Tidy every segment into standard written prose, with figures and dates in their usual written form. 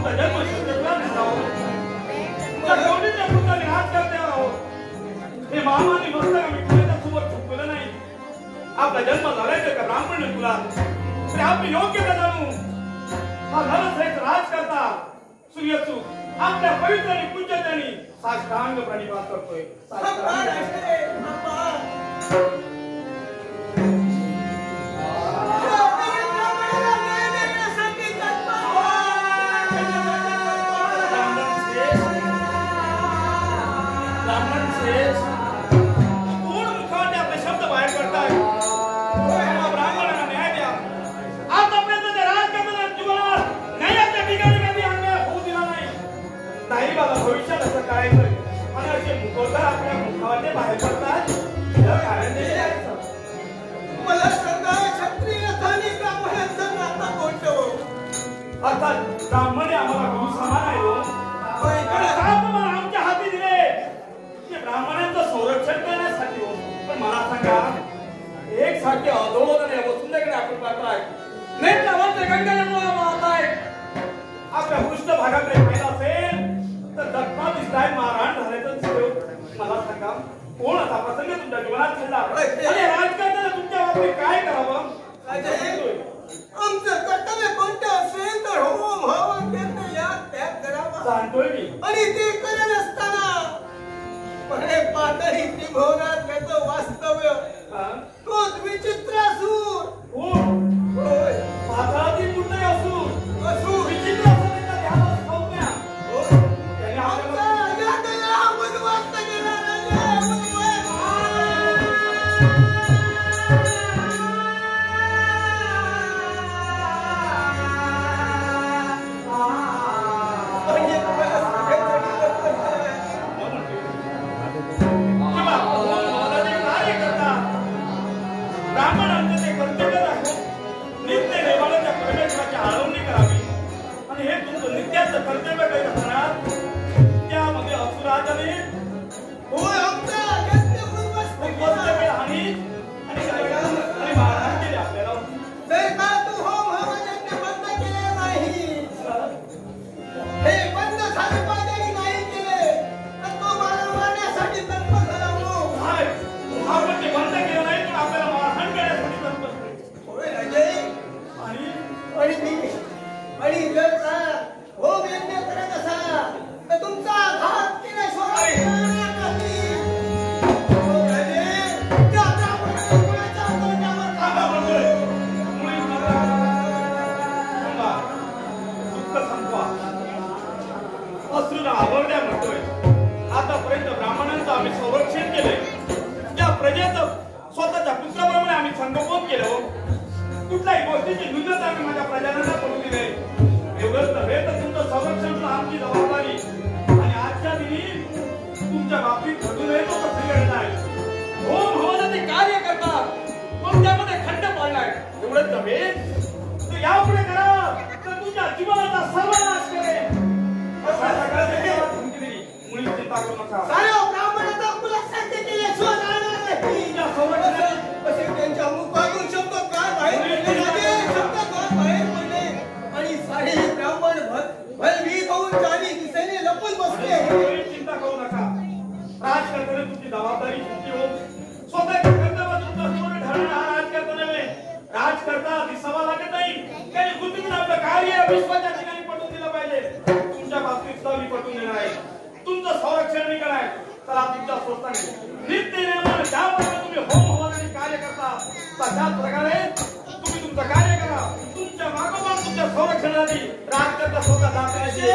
आमचा जन्म शत्रुला नसावा त्या गौरीच्या पुत्राने हात करते आहोत हे महामानी मस्तक आम्ही ठेवायच्या समोर झुकवलं नाही आपला जन्म झालाय का ब्राह्मण तुला तरी आपली योग्यता जाणू हा नरश्रेष्ठ राज करता सूर्यसू आपल्या पवित्र आणि पूज्यतेने साष्टांग प्रणिपात करतोय ब्राह्मणे आम्हाला गुरु समान आहे आमच्या हाती दिले ब्राह्मणांचं संरक्षण करण्यासाठी हो पण मला सांगा एक सारखे अधोलोक वसुंधेकडे आपण पाहताय आपल्या पृष्ठभागाकडे पाहिलं असेल तर दत्ता दिसताय मारहाण झाल्याचं मला सांगा कोण असा प्रसंग तुमच्या जीवनात घडला आणि राजकारणाला तुमच्या बाबतीत काय करावं आमचं कर्तव्य कोणतं असेल तर होम हवन यज्ञ याग त्याग करावा सांगतोय मी आणि ते करत असताना पणे पातळी त्रिभुवनात त्याचं वास्तव्य तोच विचित्र असूर होय पाताळातील कुठे असूर असूर विचित्र असं ध्यानात संज्ञा त्याने आमचा या उद्ध्वस्त केला कर्तव्य काही असणार त्यामध्ये असुराजाने होय आमचा यज्ञ उद्ध्वस्त केला आणि मारहाण केली आपल्याला तर का तू होम हवन यज्ञ बंद केले नाही हे बंद झाले पाहिजे नाही केले तर तो मला मारण्यासाठी तत्पर झाला आपण ते बंद केलं नाही पण आपल्याला मारहाण करण्यासाठी तत्पर होय अजय आणि जर का होम यज्ञ करत असा तर तुमचा घात केल्याशिवाय आवडल्या म्हणतोय आतापर्यंत ब्राह्मणांचं आम्ही संरक्षण केलंय त्या प्रजेचं स्वतःच्या पुत्राप्रमाणे आम्ही संगोपन केलं कुठल्याही गोष्टीची न्यूनता आम्ही माझ्या प्रजांना करून दिले एवढंच नव्हे तर तुमचं संरक्षण आमची जबाबदारी आणि आजच्या दिनी तुमच्या बाबतीत घडून येतो प्रसंग घडलाय होम हवनाचे कार्य करतात मग त्यामध्ये खंड पडलाय एवढंच नव्हे तर यापुढे करा तर तुमच्या जीवनाचा सर्वनाश करेल मुळी चिंता करू नका ब्राह्मणाचा कुलशांती केल्याशिवाय जाणार नाही असे त्यांच्या मुखातून शब्द काय बाहेर पडले आणि सारे ब्राह्मण भयभीत होऊन चारी दिशेने लपून बसले चिंता करू नका राजकारणाने तुमची जबाबदारी तुमची हो स्वतःच्या कर्तव्यात तुमचा पूर्ण ढळणं हा राजकर्ता नव्हे राजकर्ता दिसावा लागत नाही त्याने बुद्धीतून आपलं कार्य विश्वाच्या ठिकाणी पटवून दिलं पाहिजे तुमच्या बाबतीत मी पटवून देणार आहे तुमचं संरक्षण मी कराय चला तुमच्या स्वतःने नित्य नेमाने ज्याप्रकारे तुम्ही होम हवनाने कार्य करता तशाच प्रकारे तुम्ही तुमचं कार्य करा तुमच्या मागोमाग तुमच्या संरक्षणासाठी राजकर्ता स्वतः जाण्याचे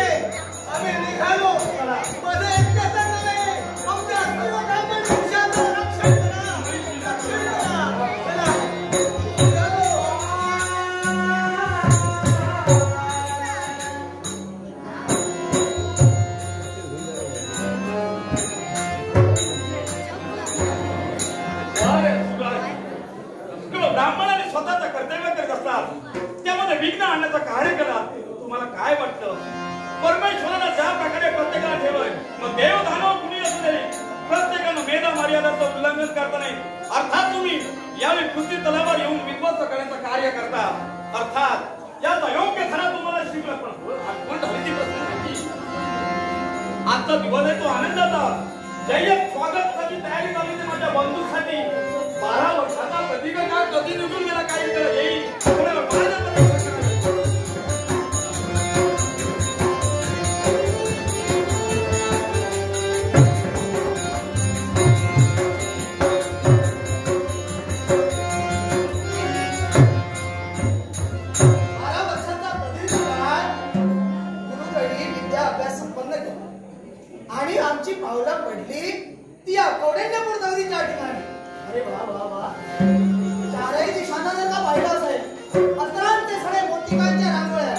आम्ही निघालो मध्ये एकट्याचा नव्हे आमच्या सर्व ब्राह्मण वंशाचं रक्षण करा चला ब्राह्मणाने स्वतःचं कर्तव्य करत असतात त्यामध्ये विघ्न आणण्याचं कार्य करा तुम्हाला काय वाटतं परमेश्वरानं ज्या प्रकारे प्रत्येकाला ठेवलंय मग देव दानव कुणी असते प्रत्येकानं वेदा मर्यादाचं उल्लंघन करता नाही अर्थात तुम्ही यावेळी पृथ्वी तलावर येऊन विध्वस्त करण्याचं कार्य करता अर्थात याचा योग्य खरा तुम्हाला शिकलं पण आठवण झाली ती आजचा दिवस आहे तो आनंदाचा. जय्यत स्वागताची तयारी झाली ते माझ्या बंधूसाठी. 12 वर्षाचा प्रदीर्घ काळ कधी निघून गेला काही येईल. आणि आमची पावलं पडली ती कौंडिण्यपूर नगरीच्या ठिकाणी. अरे वा वा वा, चारही दिशांना जर का पाहिलं असेल, पत्रांचे सडे मोतिकांच्या रांगोळ्या,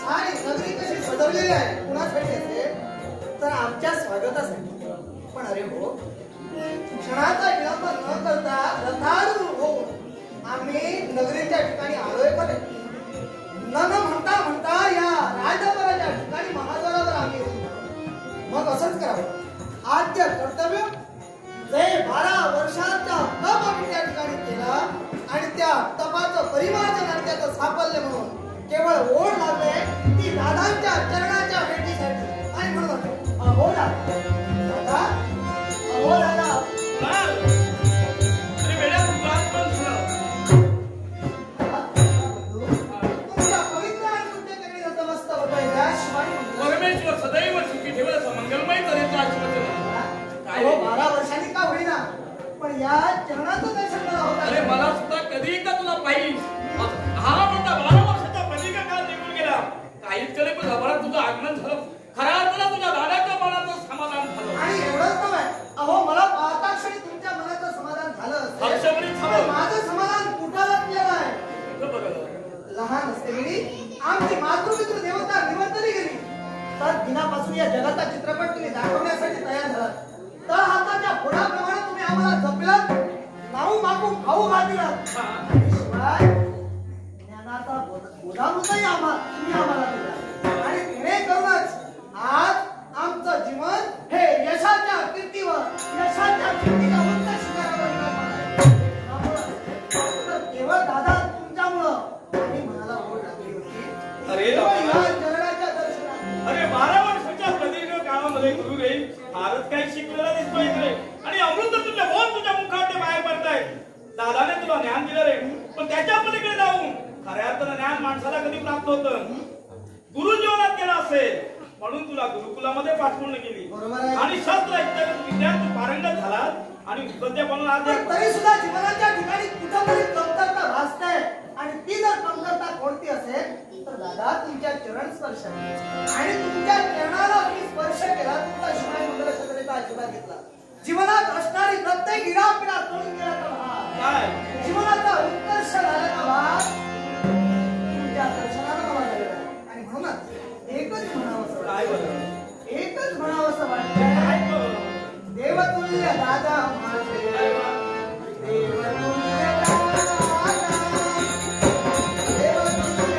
सारी नगरी कशी सजवलेली आहे कुणासाठी असेल तर आमच्या स्वागतासाठी. पण अरे हो, क्षणाचा विलंब न करता रथारूढ होऊन आम्ही नगरीच्या ठिकाणी आलोय. पण न म्हणता म्हणता या राजदरबाराच्या ठिकाणी महाद्वारावर आम्ही येऊन मग असंच करावं. आद्य कर्तव्य जे 12 वर्षाचा तप आम्ही त्या ठिकाणी केला आणि त्या तपाचं परिमार्जन आणि त्याचं साफल्य म्हणून केवळ ओढ लागले ती दादांच्या चरणाच्या भेटीसाठी. आणि म्हणून अहो दादा, अहो दादा, परमेश्वर सदैव सुखी ठेवला मंगलमय तऱ्हेचं आशीर्वाद. 12 वर्षांनी का होईना पण या चरणाचं दर्शन मला होतं. अरे मला सुद्धा कधी एकदा तुला पाहिजे. हा म्हणता 12 वर्षाचा प्रदीर्घ काळ निघून गेला. काहीच कडे पण जवळ तुझं आगमन झालं. खऱ्या अर्थानं तुझ्या दादाच्या मनाचं समाधान झालं. आणि एवढंच नव्हे, अहो मला पाहता क्षणी तुमच्या मनाचं समाधान झालं. माझं समाधान कुठाला केलं आहे. लहान असतेवेळी आमची मातृपितृ देवता निवर्तली गेली तर दिनापासून या जगाचा चित्रपट तुम्ही दाखवण्यासाठी तयार झालात. तर हाताच्या फोडाप्रमाणे तुम्ही आम्हाला जपलात, नाऊ मागू खाऊ घातलात. शिवाय ज्ञानाचा बोधामृतही तुम्ही आम्हाला दिला. आणि जेणेकरूनच आज आमचं जीवन हे यशाच्या कीर्तीवर, यशाच्या कीर्तीला उच्च शिखरावर केवळ दादा तुमच्यामुळं आणि मनाला ओढ लागली होती. अरे अरे 12 वर्षाच्या प्रदीर्घ काळामध्ये गुरु रे फारच काही शिकलेला दिसतोय रे. आणि अमृत तुझ्या बोल तुझ्या मुखात बाहेर पडताय. दादाने तुला ज्ञान दिलं रे, पण त्याच्या पलीकडे जाऊन खऱ्या अर्थानं ज्ञान माणसाला कधी प्राप्त होतं. गुरु जीवनात केला असेल म्हणून तुला गुरुकुलामध्ये पाठवून गेली आणि शास्त्र विद्यार्थी पारंगत झाला आणि विद्या बनून आज तरी सुद्धा जीवनाच्या ठिकाणी कुठंतरी कमतरता भासते. आणि ती जर कमतरता कोणती असेल तर दादा तुमच्या चरण स्पर्श आणि तुमच्या चरणाला मी स्पर्श केला, तुमचा शिवाय मंगल छत्रेचा आशीर्वाद घेतला. जीवनात असणारी प्रत्येक इडापिडा तोडून गेला. जीवनाचा उत्कर्ष झालेला भाग तुमच्या दर्शनाला मला झालेला आहे. आणि म्हणूनच एकच म्हणावंसं वाटतं, एकच म्हणावंसं वाटतं, देवतुल्य दादा माझे, देवतुल्य दादा, देवतुल्य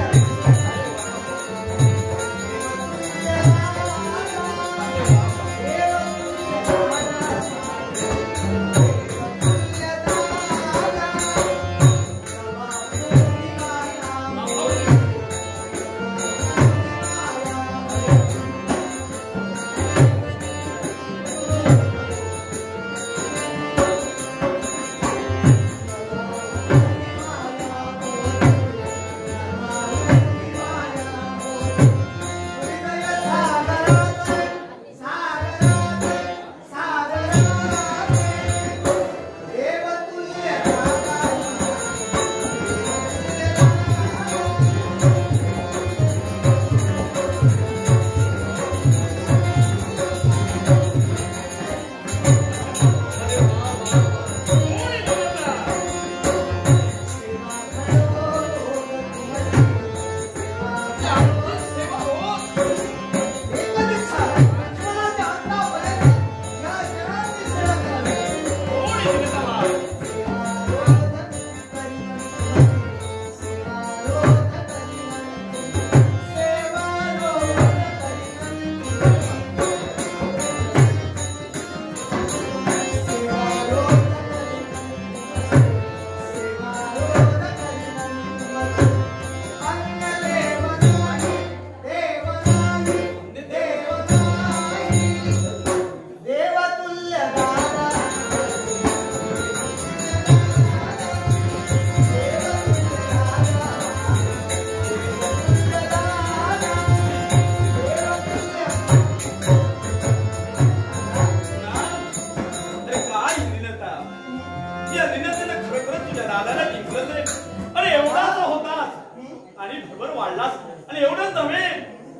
पोटभर वाढलास आणि एवढंच नव्हे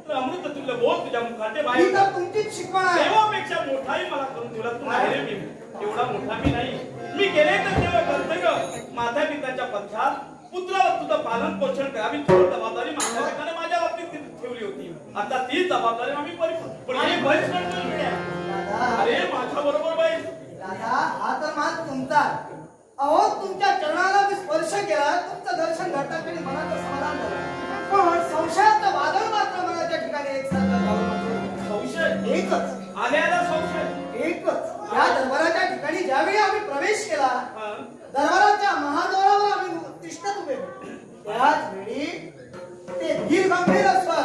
तर अमृत तुला बोल तुझ्या मुखाते बाहेर तुमचीच शिकवण आहे. देवापेक्षा मोठाही मला करून तुला तू नाही रे मी एवढा मोठा मी नाही. मी केले तर तेव्हा कर्तव्य माता पित्याच्या पथ्यात पुत्रावर तुझं पालन पोषण करावी थोडी जबाबदारी माता पित्याने माझ्या बाबतीत ठेवली होती. आता ती जबाबदारी आम्ही अरे माझ्या बरोबर बाई दादा हा तर मान तुमचा. अहो तुमच्या चरणाला मी स्पर्श केला तुमचं दर्शन घडताना मनाचं समाधान झालं. पण संशयाचं वादळ मात्र मनाच्या ठिकाणी एकसारखं झालं. संशय एकच आल्याला संशय एकच या दरबाराच्या ठिकाणी ज्यावेळी आम्ही प्रवेश केला दरबाराच्या महाद्वारावर आम्ही तिष्ठत उभे त्याच वेळी ते धीर गंभीर स्वर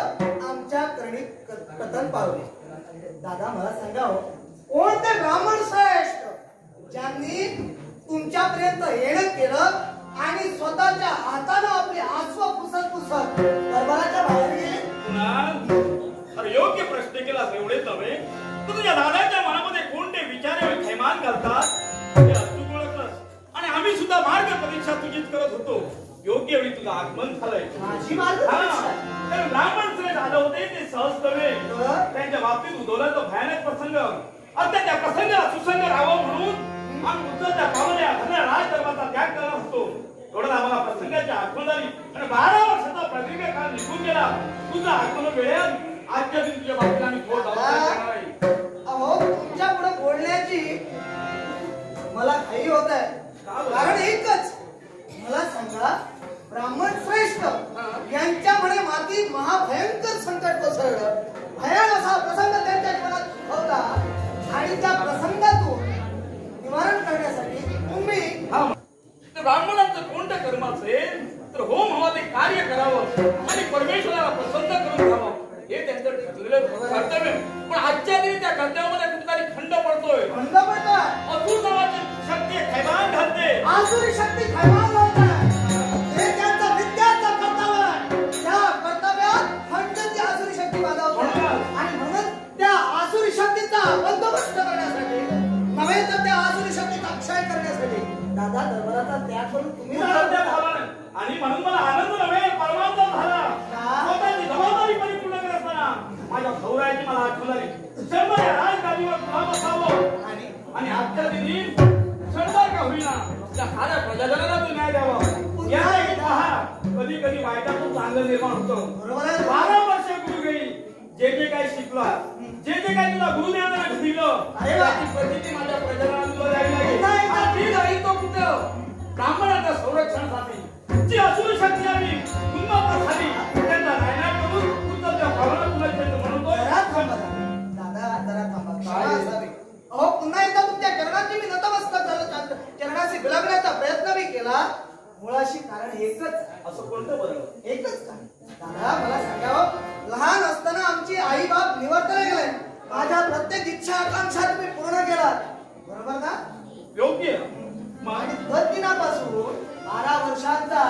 आमच्या करणी कथन पावले. दादा मला सांगा कोणते ब्राह्मण श्रेष्ठ ज्यांनी तुमच्यापर्यंत येणं केलं आणि स्वतःच्या हातानं आपली आसव पुसत दरबाराच्या बाहेर गेले. अरे योग्य प्रश्न केला एवढेच नव्हे तू तुझ्या दादाच्या मनामध्ये कोणते विचार थैमान घालतात हे तू ओळखलंस आणि आम्ही सुद्धा मार्ग परीक्षा तुझीच करत होतो. योग्य वेळी तुझं आगमन झालंय. माझी मार्ग ब्राह्मण श्रेष्ठ आलं होते ते सहज नव्हे त्यांच्या बाबतीत उद्भवला तो भयानक प्रसंग. आता त्या प्रसंगाला सुसंग राहावं म्हणून आम्ही उत्तरच्या पावल्या राज दरबाराचा त्याग करत होतो. थोडं आम्हाला प्रसंगाची आठवण झाली आणि 12 वर्षाचा प्रदीर्घ काळ निघून गेला. तुझा आगमन वेळेत आजच्या दिवशी तुझ्या बाबतीत आम्ही थोडं जाणार आहे. अहो तुमच्या पुढे बोलण्याची मला घाई होत आहे. कारण एकच मला सांगा ब्राह्मण श्रेष्ठ यांच्यामुळे माती महाभयंकर संकट कोसळलं. भयान असा प्रसंग त्यांच्या जीवनात होता आणि त्या प्रसंगातून निवारण करण्यासाठी तुम्ही ब्राह्मणांचं कोणतं कर्म असेल तर होम हवा ते कार्य करावं आणि परमेश्वराला प्रसन्न करून घ्यावं हे त्यांचं ठरलेलं कर्तव्य. पण आजच्या दिवशी त्या कर्तव्यामध्ये कुठेतरी खंड पडतोय. असुर नावाची शक्ती खैमान घालते. आसुरी शक्ती खैमान घालते. हे त्यांचं विद्याचं कर्तव्य आहे. त्या कर्तव्यात खंडची आसुरी शक्ती वाजवते आणि म्हणून त्या आसुरी शक्तीचा बंदोबस्त करण्यासाठी नव्हे तर त्या आसुरी शक्तीचा क्षय करण्यासाठी दादा दरबाराचा त्याग करून तुम्ही आणि म्हणून मला आनंद नव्हे परमानंद झाला. स्वतःची जबाबदारी परिपूर्ण करत असताना माझ्या भाऊरायाची मला आठवण आली. शंभर राजगादीवर पुन्हा बसावं आणि आजच्या दिनी क्षणभर का होईना त्या साऱ्या प्रजाजनाला तू न्याय द्यावा. या पहा कधी कधी वाईटातून चांगलं निर्माण होतं. 12 वर्ष गुरु गई जे जे काही शिकला जे जे काही तुला गुरुदेवाने दिलं त्याची प्रतिती माझ्या प्रजाजनाला तुला द्यावी लागेल. तो कुठं ब्राह्मणाच्या संरक्षणासाठी जी असुर शक्ती आम्ही उन्मत्त झाली त्यांना नायनाट करून तुझ्या भावाला तुला म्हणतोय. दादा जरा थांबा. अहो पुन्हा एकदा तुमच्या चरणाची मी नतमस्तक झालं चरणाशी बिलगण्याचा प्रयत्न मी केला. मुळाशी कारण एकच असं कोणतं बरं एकच का दादा मला सांगावं लहान असताना आमची आई बाप निवर्तन गेले. माझ्या प्रत्येक इच्छा आकांक्षा तुम्ही पूर्ण केला बरोबर ना. योग्य आणि दर दिनापासून 12 वर्षांचा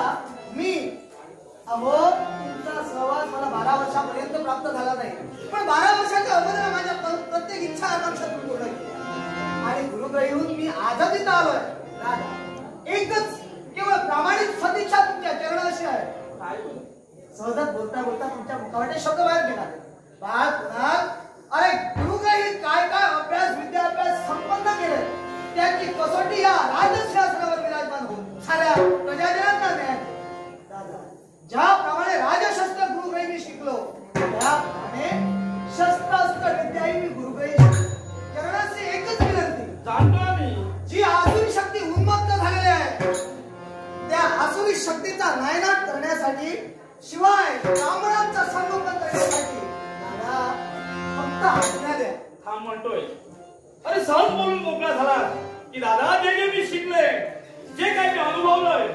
मी अहो तुमचा सहवास मला 12 वर्षापर्यंत प्राप्त झाला नाही. पण 12 वर्षाच्या अगोदर माझ्या प्रत्येक इच्छा आकांक्षा तुम्ही पूर्ण केल्या आणि गुरुकडे येऊन मी आजच इथं आलोय. दादा एकच केवळ प्रामाणिक सदिच्छा तुमच्या चरणाशी आहे. सहजच बोलता बोलता तुमच्या मुखावर शब्द बाहेर निघाले. बाळ कुणाल अरे गुरुकडे काय काय अभ्यास विद्याभ्यास संपन्न केले त्याची कसोटी या राजशास्त्रावर विराजमान होऊन साऱ्या प्रजाजनांना न्याय. दादा ज्याप्रमाणे राजशस्त्र गुरुकडे मी शिकलो त्याप्रमाणे शस्त्रास्त्र विद्याही मी गुरुकडे चरणाशी एकच विनंती जाणतो मी जी आसुरी शक्ती उन्मत्त झालेली आहे त्या आसुरी शक्तीचा नायनाट करण्यासाठी शिवाय ब्राह्मणांचा संगोपन करण्यासाठी दादा फक्त आज्ञा द्या. थांब म्हणतोय. अरे सहज बोलून मोकळा झाला की दादा जे जे मी शिकले जे काही मी अनुभवलंय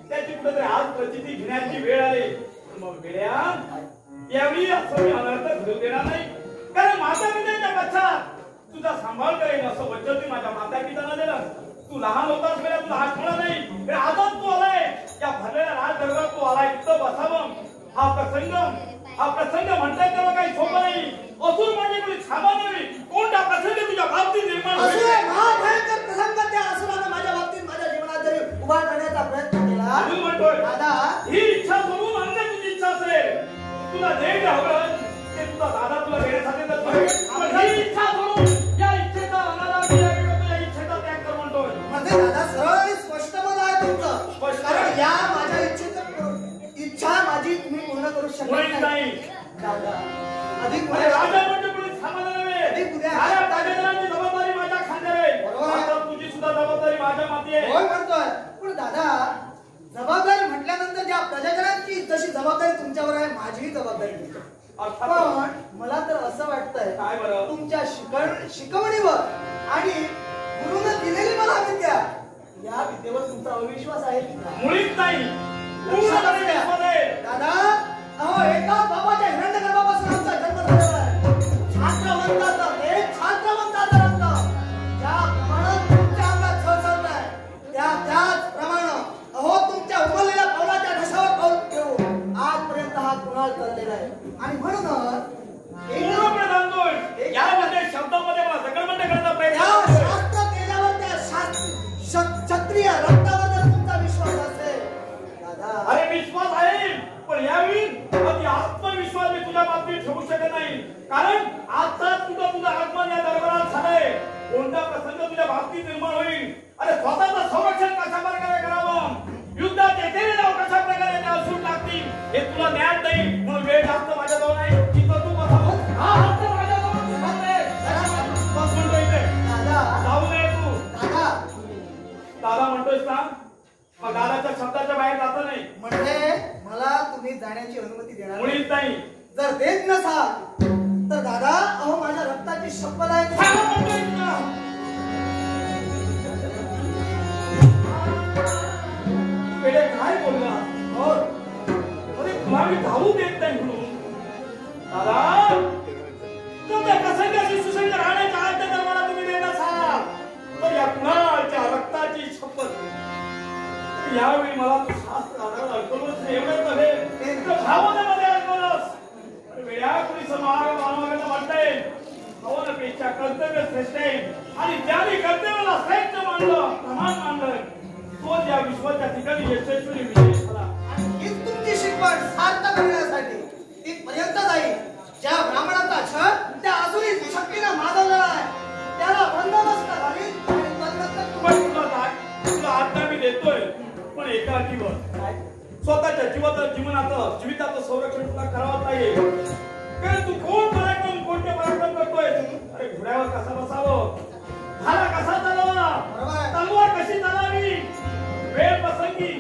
त्याची कुठेतरी आज प्रचिती घेण्याची वेळ आली. मग वेळ्या यावेळी असं मी अनर्थ घडू देणार नाही. कारण माता पित्याच्या पश्चात तुझा सांभाळ करेन असं वचन मी माझ्या माता पित्यांना दिलं. तू लहान होतास वेळा तुला आठवण नाही आजच तू आलाय त्या भरलेल्या राज दरबार तू आलाय इथं बसावं. हा प्रसंग म्हणताय तेव्हा काही सोपं नाही. असुर म्हणजे कोणी थांबा नव्हे कोणता प्रसंग तुझ्या बाबतीत निर्माण महाभयंकर प्रसंग त्या असुरानं माझ्या बाबतीत माझ्या जीवनात जरी उभा करण्याचा प्रयत्न केला म्हणतोय दादा ही इच्छा सोडून अन्य तुझी इच्छा असेल तुला जे हवं ते तुझा दादा तुला देण्यासाठी तर ही इच्छा सोडून या इच्छेचा अनादर या इच्छेचा त्याग कर म्हणतोय. म्हणजे दादा सरळ स्पष्ट मत आहे तुमचं. कारण या माझ्या इच्छा माझी तुम्ही पूर्ण करू शकत नाही दादा. अधिक राजा म्हणजे कोणी सामान्य नव्हे. साऱ्या राजकारणाची जबाबदारी माझ्या खांद्यावर आहे. तुझी सुद्धा जबाबदारी माझ्या माती आहे. होय म्हणतोय. पण दादा जबाबदारी म्हटल्यानंतर ज्या प्रजाजनांची जशी जबाबदारी तुमच्यावर आहे माझीही जबाबदारी तुमच्यावर. पण मला तर असं वाटतंय काय बरं तुमच्या शिकवणीवर आणि गुरुने दिलेली मला विद्या या विद्येवर तुमचा अविश्वास आहे मुळीच नाही. दादा अहो एका बाबाच्या हिरण्यगर्भापासून आमचा जन्म झालेला आहे. छात्रवंताचा एक छात्रवंताचा रक्त ज्याप्रमाणे तुमच्या अंगात सळसळत आहे त्याचप्रमाणे अहो तुमच्या उमललेल्या पावलाच्या ढसावर पाऊल ठेवून आजपर्यंत हा कुणाल चाललेला आहे. आणि म्हणूनच पूर्णपणे जाणतोय यामध्ये शब्दामध्ये मला सकलमंड करण्याचा प्रयत्न शास्त्र केल्यावर त्या क्षत्रिय रक्तावर जर तुमचा विश्वास असेल दादा. अरे विश्वास आहे पण यावेळी अति आत्मविश्वास मी तुझ्या बाबतीत ठेवू शकत नाही. कारण आजचाच कुठं तुझं आगमन या दरबारात झालंय. कोणता प्रसंग तुझ्या बाबतीत निर्माण होईल. अरे स्वतःचं संरक्षण कशा प्रकारे करावं युद्धात येतेले नाव कशा प्रकारे त्या असून लागतील हे तुला ज्ञान नाही. म्हणून वेळ जास्त माझ्याजवळ नाही. तिथं तू बसावं हा हत्त माझ्याजवळ म्हणतो इथे जाऊ नये तू. दादा म्हणतोयस ना मग दादाच्या शब्दाच्या बाहेर जात नाही. म्हणजे मला तुम्ही जाण्याची अनुमती देणार मुळीच नाही. जर देत नसाल तर दादा अहो माझ्या रक्ताची शपथ आहे. काय बोलला अरे तुला मी धावू देत नाही म्हणून दादा तुमच्या प्रसंगाशी सुसंग राहण्याच्या आद्य दरबारात तुम्ही देत असाल तर या कुणाच्या रक्ताची शपथ. यावेळी मला तू शास्त्र आधार ऐकवलंच एवढंच नव्हे भावनेमध्ये ऐकवलंस. वेळा कुणी समारोह मानवाला वाटतंय भावनेपेक्षा कर्तव्य श्रेष्ठ आहे. आणि ज्याने कर्तव्याला श्रेष्ठ मानलं प्रमाण मानलं तो या विश्वाच्या ठिकाणी यशस्वी विजय झाला. आणि हीच तुमची शिकवण सार्थ करण्यासाठी तिथपर्यंत जाईल ज्या ब्राह्मणाचा छळ त्या अजूनही शक्तीनं माजवलेला आहे त्याला बंदोबस्त घालील. तुला आज्ञा मी देतोय पण एका अटीवर स्वतःच्या जीविताचं संरक्षण तुला करावं लागेल. कारण तू कोण पराक्रम कोणते पराक्रम करतोय. अरे घोड्यावर कसा बसावं भाला कसा चालवावा तलवार कशी चालावी वेळ प्रसंगी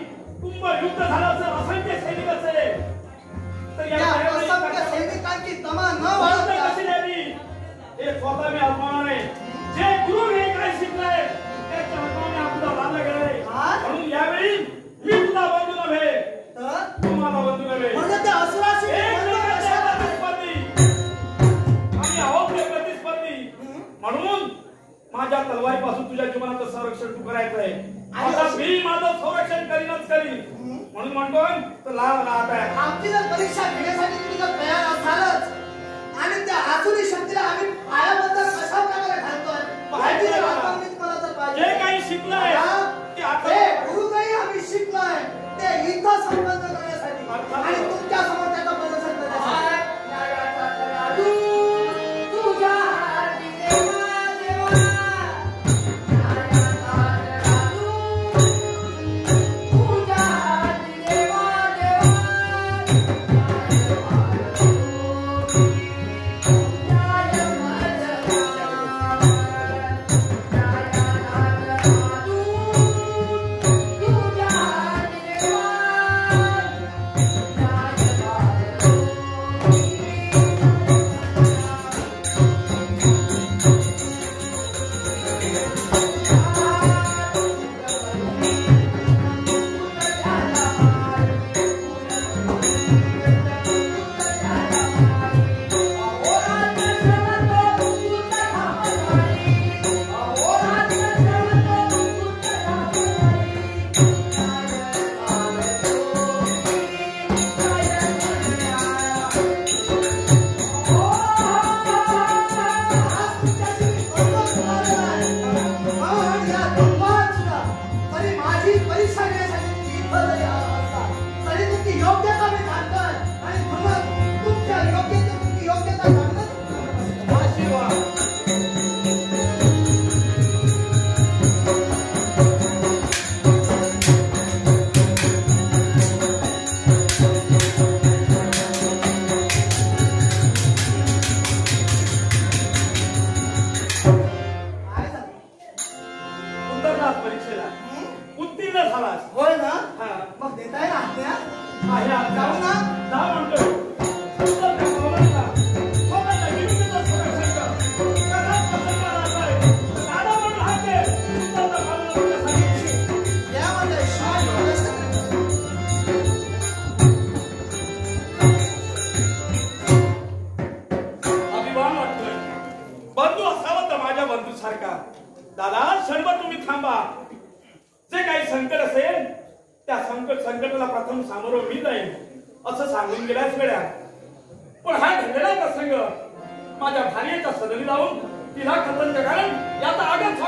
कुंभ युद्ध झालं असेल असंख्य सैनिक असेल तर या सैनिकांची तमा न कशी द्यावी हे स्वतः मी आत्मावर आहे. जे गुरु हे काय शिकलाय त्याच्या आत्माने आपला राजा गेलाय. म्हणून यावेळी मी तुला बंधू नव्हे तर तू मला बंधू नव्हे. म्हणजे त्या असुराशी प्रतिस्पर्धी आम्ही आहोत प्रतिस्पर्धी. म्हणून माझ्या तलवारीपासून तुझ्या जीवनाचं संरक्षण तू करायचं आहे. आता मी माझं संरक्षण करीनच करीन. म्हणून म्हणतोय तर लहान राहत आहे. आमची जर परीक्षा घेण्यासाठी तुम्ही जर तयार असालच आणि त्या आसुरी शक्तीला आम्ही पायाबद्दल कशा प्रकारे घालतोय जे काही शिकलंय ते आता गुरु काही आम्ही शिकलोय ते इथं संबंध करण्यासाठी आणि तुमच्या समोर त्याचा प्रदर्शन करण्यासाठी. दादा क्षणभर तुम्ही थांबा. जे काही संकट असेल त्या संकटाला प्रथम सामोरं मी जाईल असं सांगून गेल्याच वेळा. पण हा घडलेला प्रसंग माझ्या भार्येच्या सदनी जाऊन तिला खतन कारण याचा आगत